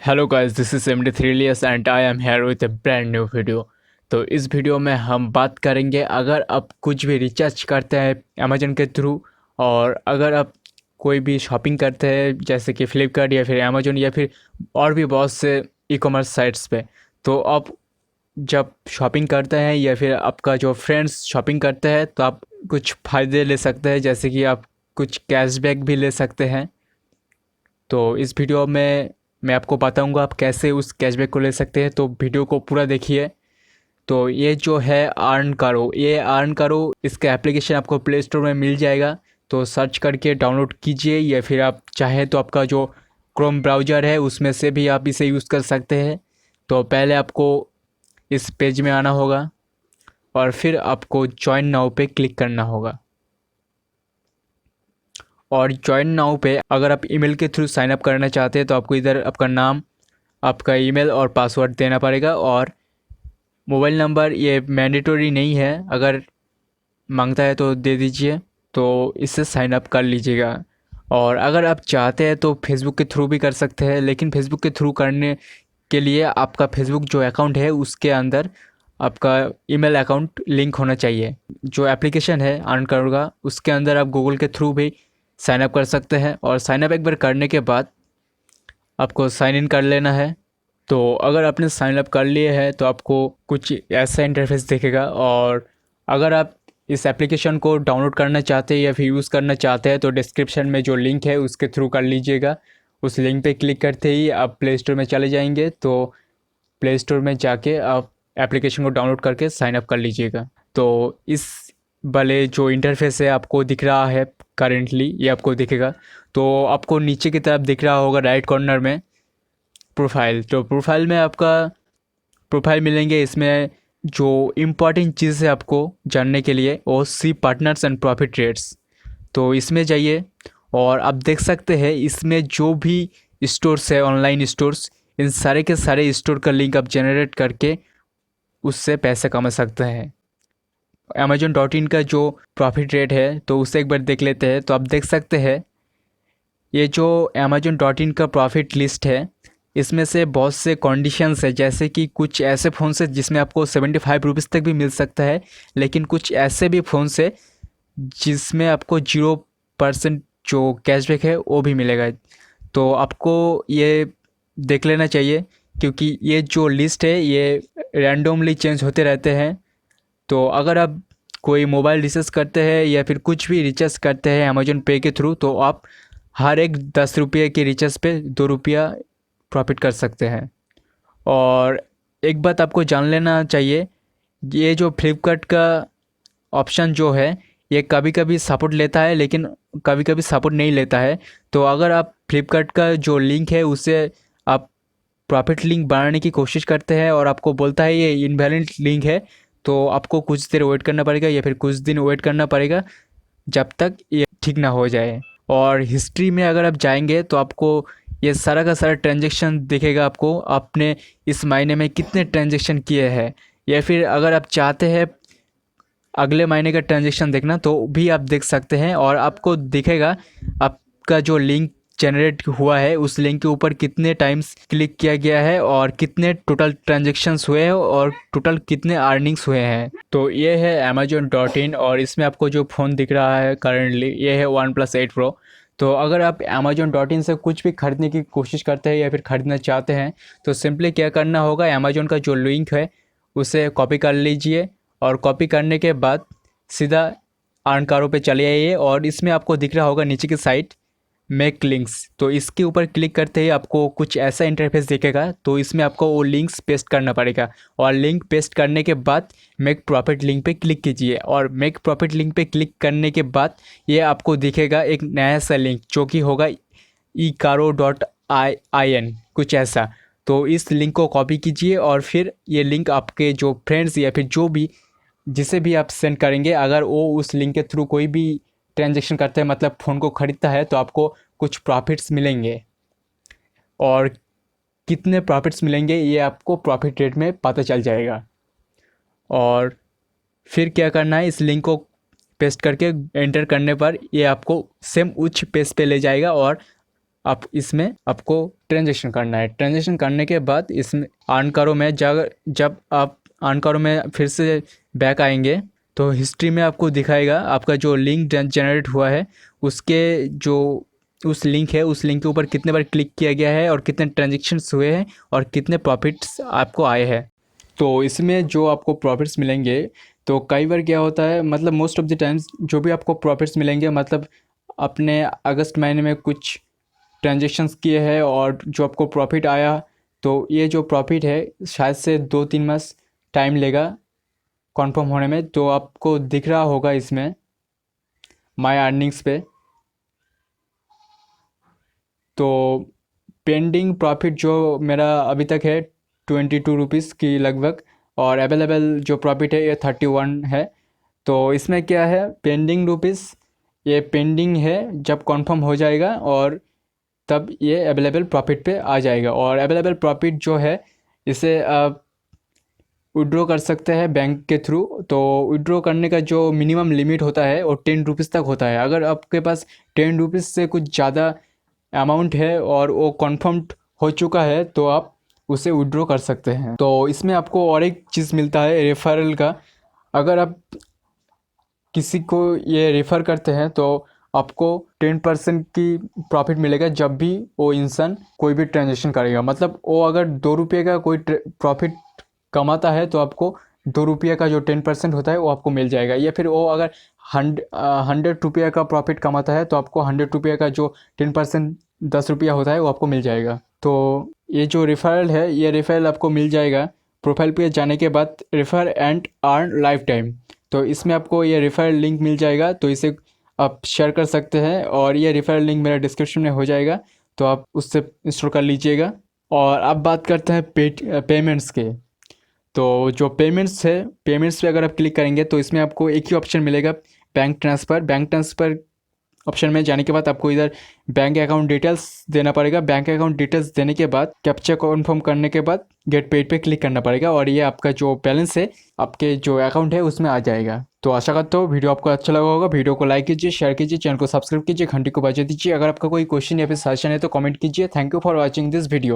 Hello guys, this is MD3Elias and I am here with A brand new video. तो इस video में हम बात करेंगे, अगर आप कुछ भी रिचार्ज करते हैं अमेजन के थ्रू, और अगर आप कोई भी शॉपिंग करते हैं जैसे कि फ्लिपकार्ट या फिर अमेजन या फिर और भी बहुत से ई कॉमर्स साइट्स पे, तो आप जब शॉपिंग करते हैं या फिर आपका जो फ्रेंड्स शॉपिंग करते हैं तो आप कुछ फ़ायदे ले सकते हैं, जैसे कि आप कुछ कैशबैक भी ले सकते हैं। तो इस वीडियो में मैं आपको बताऊंगा आप कैसे उस कैशबैक को ले सकते हैं, तो वीडियो को पूरा देखिए। तो ये जो है अर्न करो, इसका एप्लीकेशन आपको प्ले स्टोर में मिल जाएगा। तो सर्च करके डाउनलोड कीजिए, या फिर आप चाहें तो आपका जो क्रोम ब्राउज़र है उसमें से भी आप इसे यूज़ कर सकते हैं। तो पहले आपको इस पेज में आना होगा और फिर आपको जॉइन नाउ पे क्लिक करना होगा। और जॉइन नाउ पे अगर आप ईमेल के थ्रू साइन अप करना चाहते हैं तो आपको इधर आपका नाम, आपका ईमेल और पासवर्ड देना पड़ेगा। और मोबाइल नंबर ये मैंडेटरी नहीं है, अगर मांगता है तो दे दीजिए। तो इससे साइन अप कर लीजिएगा। और अगर आप चाहते हैं तो फेसबुक के थ्रू भी कर सकते हैं, लेकिन फेसबुक के थ्रू करने के लिए आपका फेसबुक जो अकाउंट है उसके अंदर आपका ईमेल अकाउंट लिंक होना चाहिए। जो एप्लीकेशन है अर्न करोगा उसके अंदर आप गूगल के थ्रू भी साइन अप कर सकते हैं। और साइन अप एक बार करने के बाद आपको साइन इन कर लेना है। तो अगर आपने साइन अप कर लिए है तो आपको कुछ ऐसा इंटरफेस दिखेगा। और अगर आप इस एप्लीकेशन को डाउनलोड करना चाहते हैं या फिर यूज़ करना चाहते हैं तो डिस्क्रिप्शन में जो लिंक है उसके थ्रू कर लीजिएगा। उस लिंक पे क्लिक करते ही आप प्ले स्टोर में चले जाएंगे। तो प्ले स्टोर में जाके आप एप्लीकेशन को डाउनलोड करके साइन अप कर लीजिएगा। तो इस वाले जो इंटरफेस है आपको दिख रहा है करेंटली, ये आपको दिखेगा। तो आपको नीचे की तरफ दिख रहा होगा राइट कॉर्नर में प्रोफाइल। तो प्रोफाइल में आपका प्रोफाइल मिलेंगे। इसमें जो इम्पॉर्टेंट चीज़ है आपको जानने के लिए वो सी पार्टनर्स एंड प्रॉफिट रेट्स। तो इसमें जाइए और आप देख सकते हैं इसमें जो भी स्टोर्स है, ऑनलाइन स्टोर्स, इन सारे के सारे स्टोर का लिंक आप जनरेट करके उससे पैसे कमा सकते हैं। Amazon.in का जो प्रॉफिट रेट है तो उसे एक बार देख लेते हैं। तो आप देख सकते हैं ये जो Amazon.in का प्रॉफिट लिस्ट है इसमें से बहुत से कंडीशंस है, जैसे कि कुछ ऐसे फ़ोन से जिसमें आपको 75 रुपीज़ तक भी मिल सकता है, लेकिन कुछ ऐसे भी फ़ोन से जिसमें आपको 0% जो कैशबैक है वो भी मिलेगा। तो आपको ये देख लेना चाहिए, क्योंकि ये जो लिस्ट है ये रैंडमली चेंज होते रहते हैं। तो अगर आप कोई मोबाइल रिचार्ज करते हैं या फिर कुछ भी रिचार्ज करते हैं अमेजन पे के थ्रू, तो आप हर एक 10 रुपये के रिचार्ज पे 2 रुपया प्रॉफिट कर सकते हैं। और एक बात आपको जान लेना चाहिए, ये जो फ्लिपकार्ट का ऑप्शन जो है ये कभी कभी सपोर्ट लेता है लेकिन कभी कभी सपोर्ट नहीं लेता है। तो अगर आप फ्लिपकार्ट का जो लिंक है उससे आप प्रॉफिट लिंक बनाने की कोशिश करते हैं और आपको बोलता है ये इनवैलिड लिंक है, तो आपको कुछ देर वेट करना पड़ेगा या फिर कुछ दिन वेट करना पड़ेगा जब तक ये ठीक ना हो जाए। और हिस्ट्री में अगर आप जाएंगे तो आपको ये सारा का सारा ट्रांजेक्शन दिखेगा, आपको आपने इस महीने में कितने ट्रांजेक्शन किए हैं। या फिर अगर आप चाहते हैं अगले महीने का ट्रांजेक्शन देखना तो भी आप देख सकते हैं। और आपको दिखेगा आपका जो लिंक जनरेट हुआ है उस लिंक के ऊपर कितने टाइम्स क्लिक किया गया है और कितने टोटल ट्रांजेक्शन्स हुए हैं और टोटल कितने अर्निंग्स हुए हैं। तो ये है Amazon.in, और इसमें आपको जो फ़ोन दिख रहा है करेंटली ये है OnePlus 8 Pro। तो अगर आप Amazon.in से कुछ भी खरीदने की कोशिश करते हैं या फिर ख़रीदना चाहते हैं तो सिंपली क्या करना होगा, अमेजोन का जो लिंक है उसे कॉपी कर लीजिए। और कॉपी करने के बाद सीधा अर्न कारो पे चले आइए और इसमें आपको दिख रहा होगा नीचे की साइड मेक लिंक्स। तो इसके ऊपर क्लिक करते ही आपको कुछ ऐसा इंटरफेस दिखेगा। तो इसमें आपको वो लिंक्स पेस्ट करना पड़ेगा और लिंक पेस्ट करने के बाद मेक प्रॉफिट लिंक पे क्लिक कीजिए। और मेक प्रॉफिट लिंक पे क्लिक करने के बाद ये आपको दिखेगा एक नया सा लिंक जो कि होगा ecaro.in कुछ ऐसा। तो इस लिंक को कॉपी कीजिए और फिर ये लिंक आपके जो फ्रेंड्स या फिर जो भी जिसे भी आप सेंड करेंगे, अगर वो उस लिंक के थ्रू कोई भी ट्रांजेक्शन करते हैं मतलब फ़ोन को ख़रीदता है तो आपको कुछ प्रॉफिट्स मिलेंगे। और कितने प्रॉफिट्स मिलेंगे ये आपको प्रॉफिट रेट में पता चल जाएगा। और फिर क्या करना है, इस लिंक को पेस्ट करके एंटर करने पर ये आपको सेम उच्च पेज पे ले जाएगा और आप इसमें आपको ट्रांजेक्शन करना है। ट्रांजेक्शन करने के बाद इसमें अर्न करो में जब आप अर्न करो में फिर से बैक आएंगे तो हिस्ट्री में आपको दिखाएगा आपका जो लिंक जनरेट हुआ है उसके जो उस लिंक है उस लिंक के ऊपर कितने बार क्लिक किया गया है और कितने ट्रांजेक्शन्स हुए हैं और कितने प्रॉफिट्स आपको आए हैं। तो इसमें जो आपको प्रॉफिट्स मिलेंगे तो कई बार क्या होता है, मतलब मोस्ट ऑफ द टाइम्स जो भी आपको प्रॉफिट्स मिलेंगे, मतलब अपने अगस्त महीने में कुछ ट्रांजेक्शन्स किए हैं और जो आपको प्रॉफिट आया, तो ये जो प्रॉफिट है शायद से 2-3 मास टाइम लेगा कंफर्म होने में। तो आपको दिख रहा होगा इसमें माय अर्निंग्स पे, तो पेंडिंग प्रॉफिट जो मेरा अभी तक है 22 रुपीज़ की लगभग, और अवेलेबल जो प्रॉफिट है ये 31 है। तो इसमें क्या है, पेंडिंग रुपीज़ ये पेंडिंग है, जब कंफर्म हो जाएगा और तब ये अवेलेबल प्रॉफिट पे आ जाएगा। और अवेलेबल प्रॉफिट जो है इसे आप विड्रॉ कर सकते हैं बैंक के थ्रू। तो विड्रॉ करने का जो मिनिमम लिमिट होता है वो 10 रुपीज़ तक होता है। अगर आपके पास 10 रुपीज़ से कुछ ज़्यादा अमाउंट है और वो कन्फर्म्ड हो चुका है तो आप उसे विड्रॉ कर सकते हैं। तो इसमें आपको और एक चीज़ मिलता है रेफरल का। अगर आप किसी को ये रेफ़र करते हैं तो आपको 10% की प्रॉफिट मिलेगा जब भी वो इंसान कोई भी ट्रांजेक्शन करेगा। मतलब वो अगर 2 रुपये का कोई प्रॉफिट कमाता है तो आपको 2 रुपये का जो 10% होता है वो आपको मिल जाएगा। या फिर वो अगर 100 रुपये का प्रॉफिट कमाता है तो आपको 100 रुपये का जो 10% 10 रुपया होता है वो आपको मिल जाएगा। तो ये जो रेफरल है ये रेफरल आपको मिल जाएगा प्रोफाइल पे जाने के बाद, refer and earn life time. तो इसमें आपको ये रेफरल लिंक मिल जाएगा, तो इसे आप शेयर कर सकते हैं और ये रेफरल लिंक मेरा डिस्क्रिप्शन में हो जाएगा, तो आप उससे इंस्टॉल कर लीजिएगा। और अब बात करते हैं पेमेंट्स के। तो जो पेमेंट्स है, पेमेंट्स पे अगर आप क्लिक करेंगे तो इसमें आपको एक ही ऑप्शन मिलेगा, bank transfer. Bank transfer option में जाने के बाद आपको इधर बैंक अकाउंट डिटेल्स देना पड़ेगा। बैंक अकाउंट डिटेल्स देने के बाद कैप्चा कन्फर्म करने के बाद गेट पेड पे क्लिक करना पड़ेगा और ये आपका जो बैलेंस है आपके जो अकाउंट है उसमें आ जाएगा। तो आशा करता हूँ वीडियो आपको अच्छा लगा होगा। वीडियो को लाइक कीजिए, शेयर कीजिए, चैनल को सब्सक्राइब कीजिए, घंटी को बजा दीजिए। अगर आपका कोई क्वेश्चन या फिर सजेशन है तो कमेंट कीजिए। Thank you for watching this video.